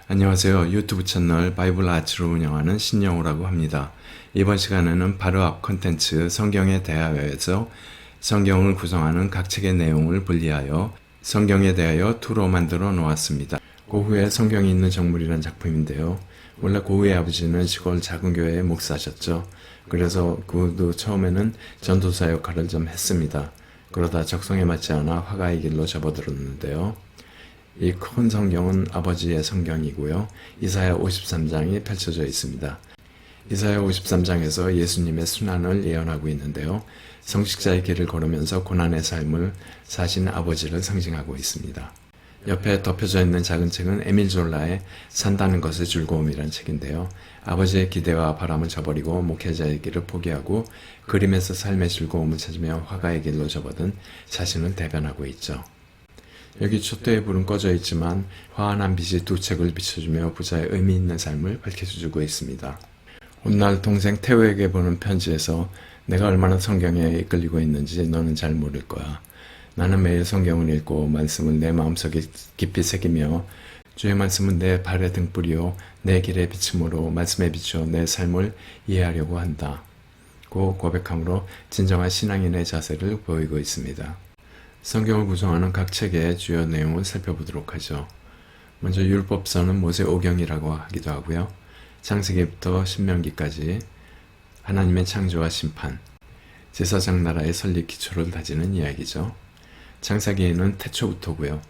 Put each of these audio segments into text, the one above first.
안녕하세요. 유튜브 채널 바이블 아츠를 운영하는 신영우라고 합니다. 이번 시간에는 바로 앞 컨텐츠 성경에 대하여에서 성경을 구성하는 각 책의 내용을 분리하여 성경에 대하여 투로 만들어 놓았습니다. 고흐의 성경이 있는 정물이라는 작품인데요. 원래 고흐의 아버지는 시골 작은 교회의 목사셨죠. 그래서 그도 처음에는 전도사 역할을 좀 했습니다. 그러다 적성에 맞지 않아 화가의 길로 접어들었는데요. 이 큰 성경은 아버지의 성경이고요. 이사야 53장이 펼쳐져 있습니다. 이사야 53장에서 예수님의 순환을 예언하고 있는데요. 성직자의 길을 걸으면서 고난의 삶을 사신 아버지를 상징하고 있습니다. 옆에 덮여져 있는 작은 책은 에밀 졸라의 산다는 것의 즐거움이라는 책인데요. 아버지의 기대와 바람을 저버리고 목회자의 길을 포기하고 그림에서 삶의 즐거움을 찾으며 화가의 길로 접어든 자신을 대변하고 있죠. 여기 촛대의 불은 꺼져 있지만 환한 빛이 두 책을 비춰주며 부자의 의미 있는 삶을 밝혀주고 있습니다. 훗날 동생 태우에게 보는 편지에서 내가 얼마나 성경에 이끌리고 있는지 너는 잘 모를 거야. 나는 매일 성경을 읽고 말씀을 내 마음속에 깊이 새기며 주의 말씀은 내 발의 등불이요 내 길의 비침으로 말씀에 비추어 내 삶을 이해하려고 한다. 고 고백함으로 진정한 신앙인의 자세를 보이고 있습니다. 성경을 구성하는 각 책의 주요 내용을 살펴보도록 하죠. 먼저 율법서는 모세오경이라고 하기도 하고요. 창세기부터 신명기까지 하나님의 창조와 심판, 제사장 나라의 설립 기초를 다지는 이야기죠. 창세기에는 태초부터고요.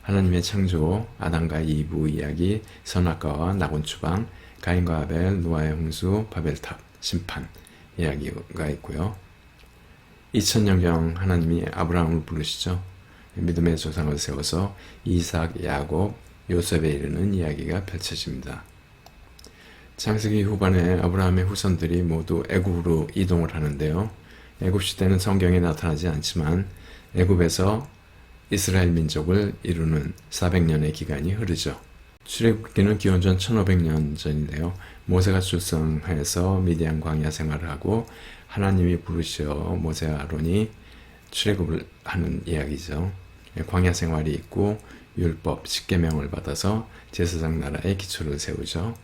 하나님의 창조, 아담과 이브 이야기, 선악과와 낙원 추방, 가인과 아벨, 노아의 홍수, 바벨탑, 심판 이야기가 있고요. 2000년경 하나님이 아브라함을 부르시죠. 믿음의 조상을 세워서 이삭, 야곱, 요셉에 이르는 이야기가 펼쳐집니다. 창세기 후반에 아브라함의 후손들이 모두 애굽으로 이동을 하는데요. 애굽 시대는 성경에 나타나지 않지만 애굽에서 이스라엘 민족을 이루는 400년의 기간이 흐르죠. 출애굽기는 기원전 1500년 전인데요. 모세가 출생해서 미디안 광야 생활을 하고 하나님이 부르시어 모세와 아론이 출애굽을 하는 이야기죠. 광야 생활이 있고 율법, 십계명을 받아서 제사장 나라의 기초를 세우죠.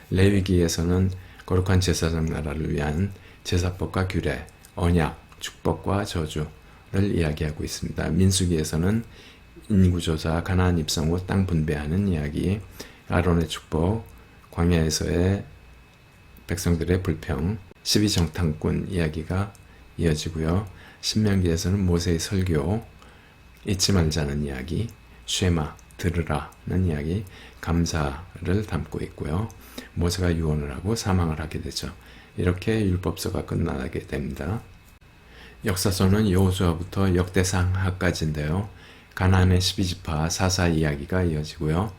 레위기에서는 거룩한 제사장 나라를 위한 제사법과 규례, 언약, 축복과 저주를 이야기하고 있습니다. 민수기에서는 인구조사, 가나안 입성 후 땅 분배하는 이야기, 아론의 축복, 광야에서의 백성들의 불평, 12정탐꾼 이야기가 이어지고요. 신명기에서는 모세의 설교, 잊지 말자는 이야기, 쉐마, 들으라는 이야기, 감사를 담고 있고요. 모세가 유언을 하고 사망을 하게 되죠. 이렇게 율법서가 끝나게 됩니다. 역사서는 여호수아부터 역대상하까지인데요. 가나안의 12지파 사사 이야기가 이어지고요.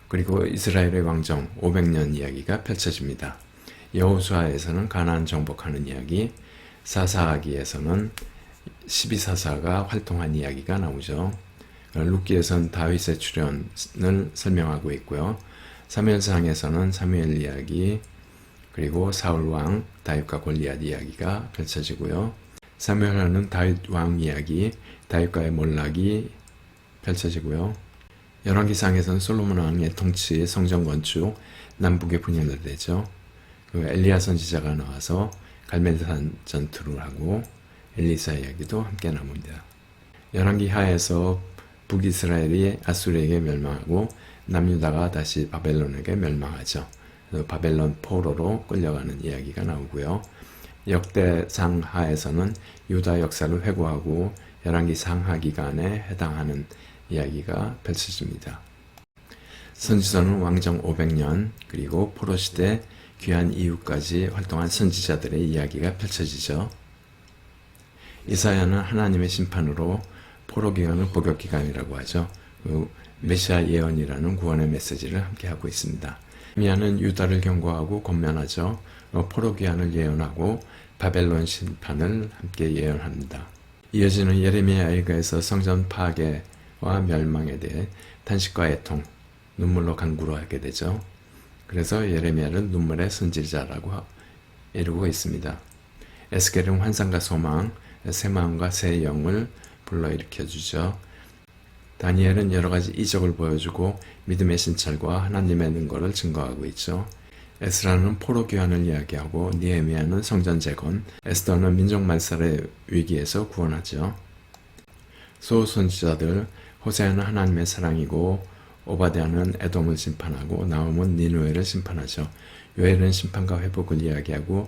그리고 이스라엘의 왕정 500년 이야기가 펼쳐집니다. 여호수아에서는 가나안 정복하는 이야기, 사사기에서는 12사사가 활동한 이야기가 나오죠. 룻기에서는 다윗의 출현을 설명하고 있고요. 사무엘상에서는 사무엘 이야기, 그리고 사울왕, 다윗과 골리앗 이야기가 펼쳐지고요. 사무엘하는 다윗 왕 이야기, 다윗과의 몰락이 펼쳐지고요. 열왕기상에서는 솔로몬 왕의 통치, 성전 건축, 남북의 분열을 되죠. 엘리야 선지자가 나와서 갈멜산 전투를 하고 엘리사 이야기도 함께 나옵니다. 열왕기 하에서 북이스라엘이 아수르에게 멸망하고 남유다가 다시 바벨론에게 멸망하죠. 바벨론 포로로 끌려가는 이야기가 나오고요. 역대상 하에서는 유다 역사를 회고하고 열왕기 상하 기간에 해당하는 이야기가 펼쳐집니다. 선지서는 왕정 500년 그리고 포로시대 귀한 이후까지 활동한 선지자들의 이야기가 펼쳐지죠. 이사야는 하나님의 심판으로 포로기간을 복역기간이라고 하죠. 메시아 예언이라는 구원의 메시지를 함께 하고 있습니다. 미아는 유다를 경고하고 권면하죠. 포로기한을 예언하고 바벨론 심판을 함께 예언합니다. 이어지는 예레미야 애가에서 성전 파괴와 멸망에 대해 탄식과 애통, 눈물로 간구를 하게 되죠. 그래서 예레미야를 눈물의 선지자라고 이루고 있습니다. 에스겔은 환상과 소망, 새 마음과 새 영을 불러일으켜 주죠. 다니엘은 여러 가지 이적을 보여주고 믿음의 신철과 하나님의 능거를 증거하고 있죠. 에스라는 포로 귀환을 이야기하고 니에미아는 성전 재건, 에스더는 민족 말살의 위기에서 구원하죠. 소선지자들 호세아는 하나님의 사랑이고 오바댜는 에돔을 심판하고 나훔은 니느웨를 심판하죠. 요엘은 심판과 회복을 이야기하고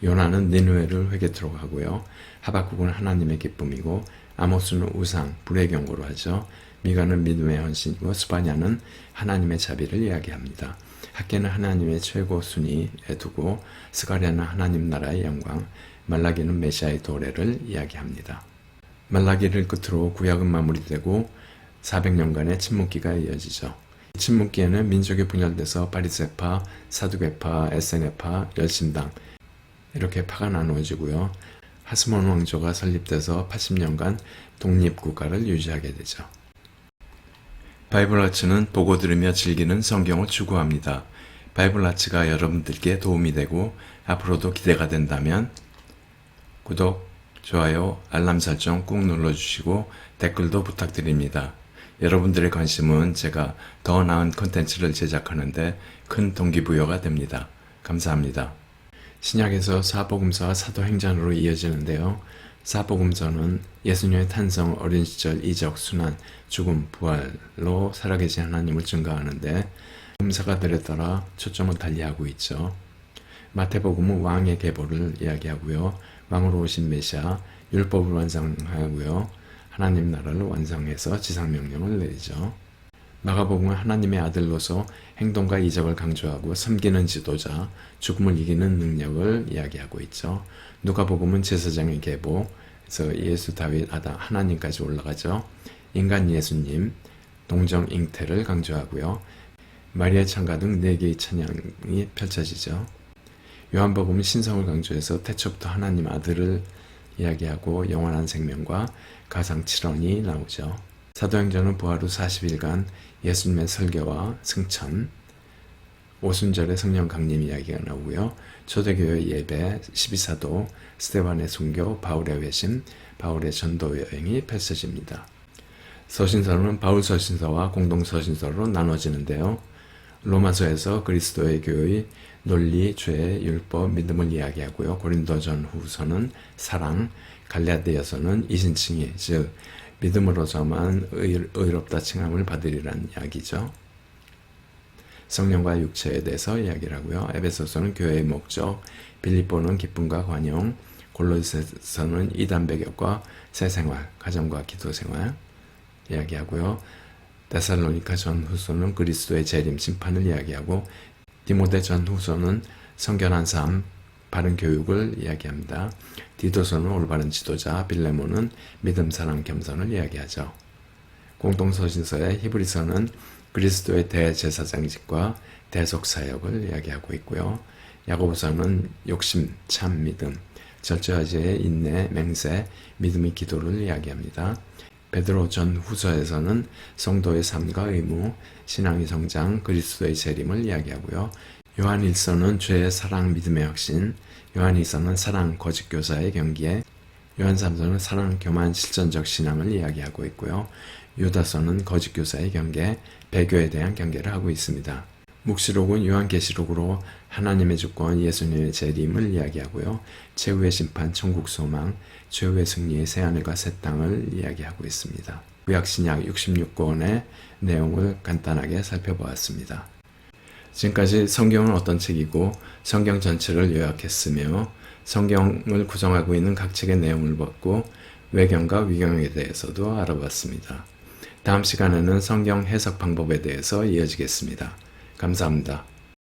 요나는 니느웨를 회개토록 하고요. 하박국은 하나님의 기쁨이고 아모스는 우상, 불의 경고로 하죠. 미가는 믿음의 헌신이고 스바냐는 하나님의 자비를 이야기합니다. 학개는 하나님의 최고 순위에 두고 스가랴는 하나님 나라의 영광, 말라기는 메시아의 도래를 이야기합니다. 말라기를 끝으로 구약은 마무리되고 400년간의 침묵기가 이어지죠. 이 침묵기에는 민족이 분열돼서 바리새파, 사두개파, 에세네파, 열심당 이렇게 파가 나누어지고요. 하스몬 왕조가 설립돼서 80년간 독립국가를 유지하게 되죠. 바이블 아츠는 보고 들으며 즐기는 성경을 추구합니다. 바이블 아츠가 여러분들께 도움이 되고 앞으로도 기대가 된다면 구독, 좋아요, 알람 설정 꾹 눌러주시고 댓글도 부탁드립니다. 여러분들의 관심은 제가 더 나은 콘텐츠를 제작하는데 큰 동기부여가 됩니다. 감사합니다. 신약에서 사복음서와 사도행전으로 이어지는데요. 사복음서는 예수님의 탄생, 어린 시절, 이적, 순환, 죽음, 부활로 살아계신 하나님을 증거하는데 복음서가들에 따라 초점을 달리하고 있죠. 마태복음은 왕의 계보를 이야기하고요. 왕으로 오신 메시아, 율법을 완성하고요. 하나님 나라를 완성해서 지상명령을 내리죠. 마가복음은 하나님의 아들로서 행동과 이적을 강조하고 섬기는 지도자, 죽음을 이기는 능력을 이야기하고 있죠. 누가복음은 제사장의 계보, 그래서 예수, 다윗, 아담, 하나님까지 올라가죠. 인간 예수님, 동정 잉태를 강조하고요. 마리아의 찬가 등 4개의 찬양이 펼쳐지죠. 요한복음은 신성을 강조해서 태초부터 하나님 아들을 이야기하고 영원한 생명과 가상 7원이 나오죠. 사도행전은 부활 후 40일간 예수님의 설교와 승천, 오순절의 성령 강림 이야기가 나오고요. 초대교회 예배, 12사도, 스데반의 순교, 바울의 회심, 바울의 전도 여행이 펼쳐집니다. 서신서는 바울 서신서와 공동 서신서로 나눠지는데요. 로마서에서 그리스도의 교의, 논리, 죄, 율법, 믿음을 이야기하고요. 고린도전 후서는 사랑, 갈라디아서는 이신칭의, 즉 믿음으로서만 의롭다 칭함을 받으리란 이야기죠. 성령과 육체에 대해서 이야기를 하고요. 에베소서는 교회의 목적, 빌립보는 기쁨과 관용, 골로새서는 이단 배격과 새생활, 가정과 기도생활 이야기하고요. 데살로니가 전후서는 그리스도의 재림, 심판을 이야기하고 디모데 전후서는 성결한 삶, 바른 교육을 이야기합니다. 디도서는 올바른 지도자, 빌레몬은 믿음, 사랑, 겸손을 이야기하죠. 공동서신서의 히브리서는 그리스도의 대제사장직과 대속사역을 이야기하고 있고요. 야고보서는 욕심, 참 믿음, 절제하지의 인내, 맹세, 믿음의 기도를 이야기합니다. 베드로 전후서에서는 성도의 삶과 의무, 신앙의 성장, 그리스도의 재림을 이야기하고요. 요한일서는 죄의 사랑, 믿음의 확신, 요한이서는 사랑, 거짓 교사의 경기에, 요한삼서는 사랑, 교만, 실전적 신앙을 이야기하고 있고요. 유다서는 거짓 교사의 경계, 배교에 대한 경계를 하고 있습니다. 묵시록은 요한계시록으로 하나님의 주권, 예수님의 재림을 이야기하고요. 최후의 심판, 천국 소망, 최후의 승리의 새하늘과 새 땅을 이야기하고 있습니다. 구약신약 66권의 내용을 간단하게 살펴보았습니다. 지금까지 성경은 어떤 책이고 성경 전체를 요약했으며 성경을 구성하고 있는 각 책의 내용을 봤고 외경과 위경에 대해서도 알아봤습니다. 다음 시간에는 성경 해석 방법에 대해서 이어지겠습니다. 감사합니다.